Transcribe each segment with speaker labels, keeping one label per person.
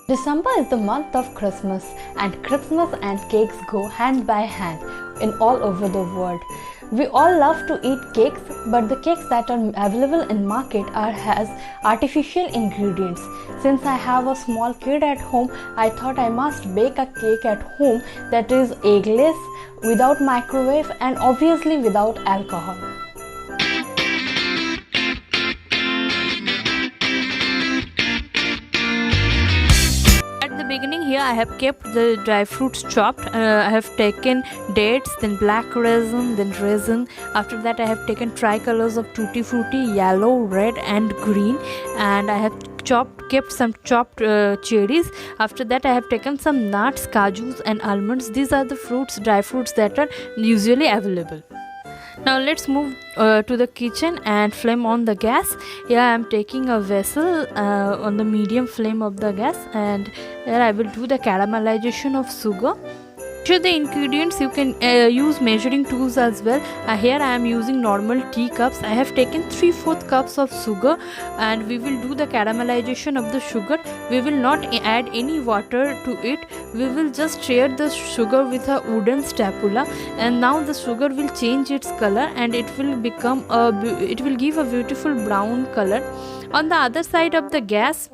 Speaker 1: December is the month of Christmas, and Christmas and cakes go hand by hand in all over the world. We all love to eat cakes, but the cakes that are available in market has artificial ingredients. Since I have a small kid at home, I thought I must bake a cake at home that is eggless, without microwave, and obviously without alcohol. Beginning here, I have kept the dry fruits chopped. I have taken dates, then black raisin, then raisin. After that, I have taken tricolors of tutti frutti, yellow, red and green, and I have kept some chopped cherries. After that, I have taken some nuts, kajus and almonds. These are the dry fruits that are usually available. Now let's move to the kitchen and flame on the gas. Here I am taking a vessel on the medium flame of the gas, and here I will do the caramelization of sugar. Measure the ingredients. You can use measuring tools as well. Here I am using normal teacups. I have taken 3/4 cups of sugar, and we will do the caramelization of the sugar. We will not add any water to it. We will just stir the sugar with a wooden spatula, and now the sugar will change its color and it will give a beautiful brown color. On the other side of the gas,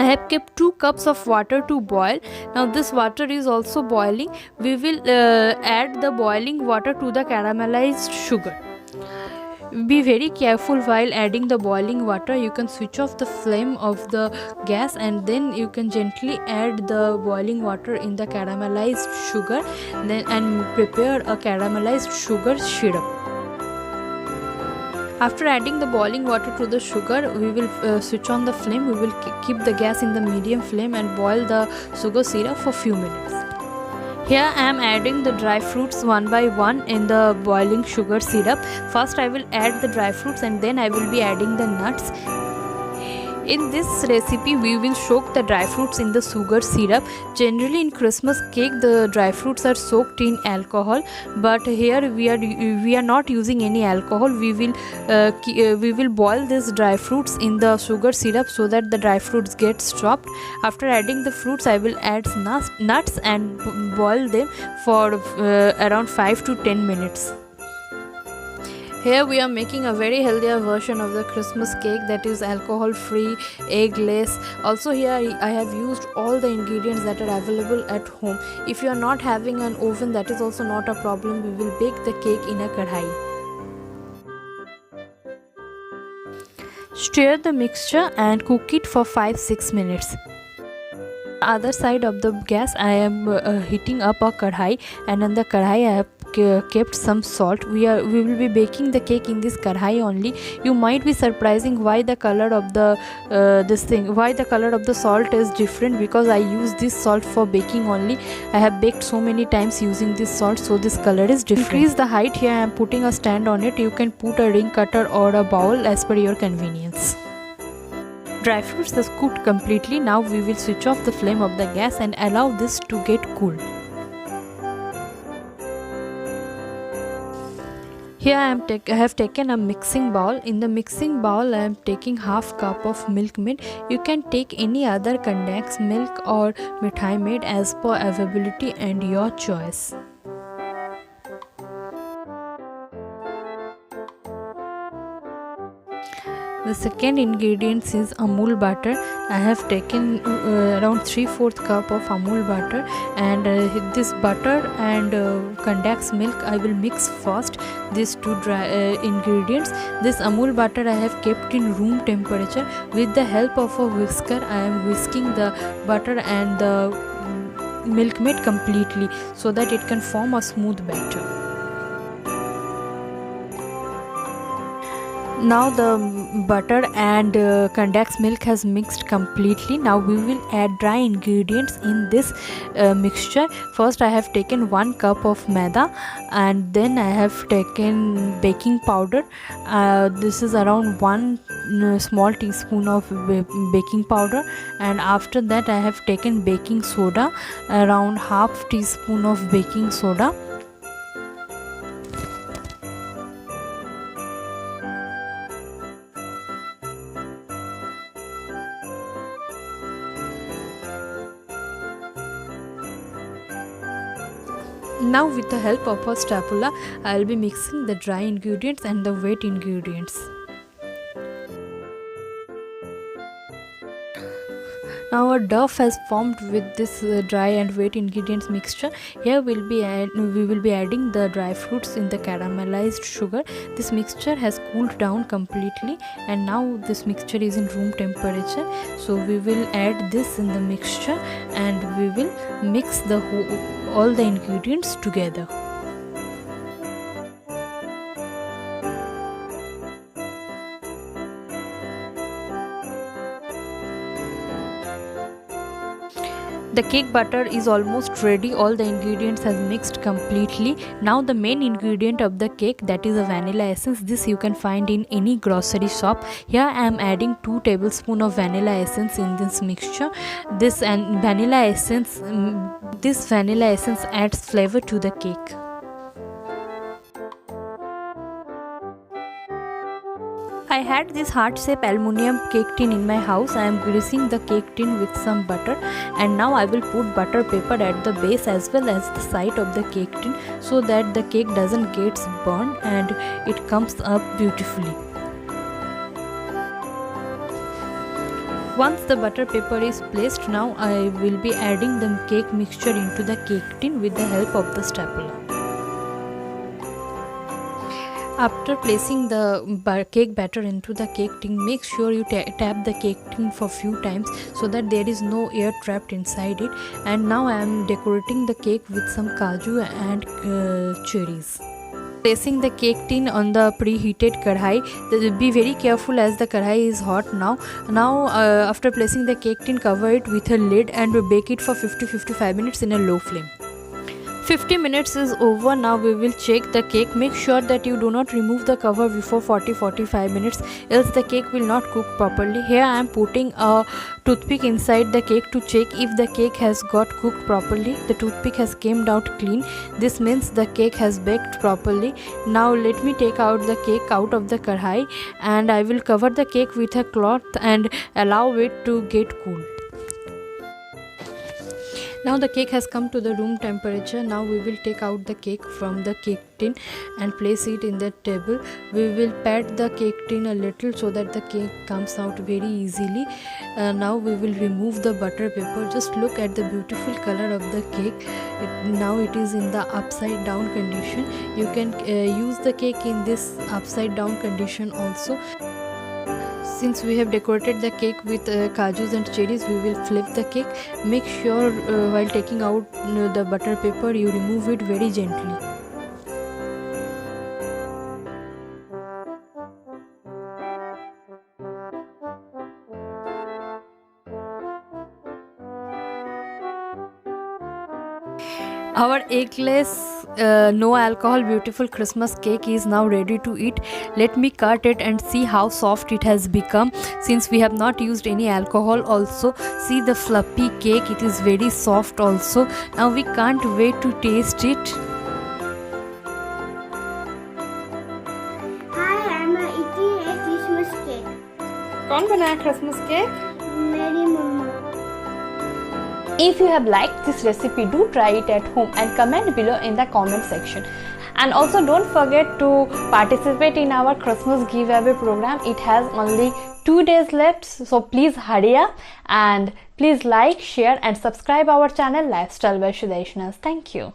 Speaker 1: I have kept 2 cups of water to boil. Now this water is also boiling. We will add the boiling water to the caramelized sugar. Be very careful while adding the boiling water. You can switch off the flame of the gas, and then you can gently add the boiling water in the caramelized sugar and prepare a caramelized sugar syrup. After adding the boiling water to the sugar, we will switch on the flame. We will keep the gas in the medium flame and boil the sugar syrup for few minutes. Here I am adding the dry fruits one by one in the boiling sugar syrup. First I will add the dry fruits, and then I will be adding the nuts. In this recipe, we will soak the dry fruits in the sugar syrup. Generally in Christmas cake, the dry fruits are soaked in alcohol, but here we are not using any alcohol. We will boil these dry fruits in the sugar syrup so that the dry fruits get chopped. After adding the fruits, I will add nuts and boil them for around 5 to 10 minutes. Here we are making a very healthier version of the Christmas cake, that is alcohol free, eggless. Also here I have used all the ingredients that are available at home. If you are not having an oven, that is also not a problem. We will bake the cake in a kadhai. Stir the mixture and cook it for 5-6 minutes. Other side of the gas, I am heating up a kadhai, and on the kadhai I have kept some salt. We will be baking the cake in this kadhai only. You might be surprising why the color of the salt is different, because I use this salt for baking only. I have baked so many times using this salt, so this color is different. Increase the height. Here I am putting a stand on it. You can put a ring cutter or a bowl as per your convenience. Dry fruits is cooked completely. Now we will switch off the flame of the gas and allow this to get cool. Here I have taken a mixing bowl. In the mixing bowl, I am taking half cup of milk maid. You can take any other condensed milk or mithai maid as per availability and your choice. The second ingredient is Amul butter. I have taken around 3/4 cup of Amul butter, and this butter and condensed milk I will mix first. These two dry ingredients. This Amul butter I have kept in room temperature. With the help of a whisker, I am whisking the butter and the milk maid completely so that it can form a smooth batter. Now the butter and condensed milk has mixed completely. Now we will add dry ingredients in this mixture. First I have taken 1 cup of maida, and then I have taken baking powder. This is around 1 small teaspoon of baking powder, and after that I have taken baking soda, around half teaspoon of baking soda. Now with the help of a spatula, I will be mixing the dry ingredients and the wet ingredients. Now our dough has formed with this dry and wet ingredients mixture. Here we will be adding the dry fruits in the caramelized sugar. This mixture has cooled down completely, and now this mixture is in room temperature. So we will add this in the mixture and we will mix all the ingredients together. The cake batter is almost ready. All the ingredients has mixed completely. Now the main ingredient of the cake, that is a vanilla essence. This you can find in any grocery shop. Here I am adding 2 tablespoons of vanilla essence in this mixture. This vanilla essence adds flavor to the cake. I had this heart-shaped aluminium cake tin in my house. I am greasing the cake tin with some butter, and now I will put butter paper at the base as well as the side of the cake tin so that the cake doesn't get burned and it comes up beautifully. Once the butter paper is placed, now I will be adding the cake mixture into the cake tin with the help of the spatula. After placing the cake batter into the cake tin, make sure you tap the cake tin for few times so that there is no air trapped inside it. And now I am decorating the cake with some kaju and cherries. Placing the cake tin on the preheated kadhai. Be very careful as the kadhai is hot now. After placing the cake tin, cover it with a lid and bake it for 50-55 minutes in a low flame. 50 minutes is over. Now we will check the cake. Make sure that you do not remove the cover before 40-45 minutes, else the cake will not cook properly. Here I am putting a toothpick inside the cake to check if the cake has got cooked properly. The toothpick has came out clean. This means the cake has baked properly. Now let me take out the cake out of the kadhai, and I will cover the cake with a cloth and allow it to get cool. Now the cake has come to the room temperature. Now we will take out the cake from the cake tin and place it in the table. We will pat the cake tin a little so that the cake comes out very easily. Now we will remove the butter paper. Just look at the beautiful color of the cake. Now it is in the upside down condition. You can use the cake in this upside down condition also. Since we have decorated the cake with kajus and cherries, we will flip the cake. Make sure while taking out the butter paper, you remove it very gently. Our eggless, no alcohol, beautiful Christmas cake is now ready to eat. Let me cut it and see how soft it has become. Since we have not used any alcohol also, see the fluffy cake, it is very soft also. Now we can't wait to taste it.
Speaker 2: Hi, I'm eating a Christmas cake.
Speaker 1: कौन बनाया Christmas cake?
Speaker 2: मेरी मम्मा.
Speaker 3: If you have liked this recipe, do try it at home and comment below in the comment section. And also don't forget to participate in our Christmas giveaway program. It has only 2 days left, so please hurry up and please like, share and subscribe our channel Lifestyle by Shudaishnas. Thank you.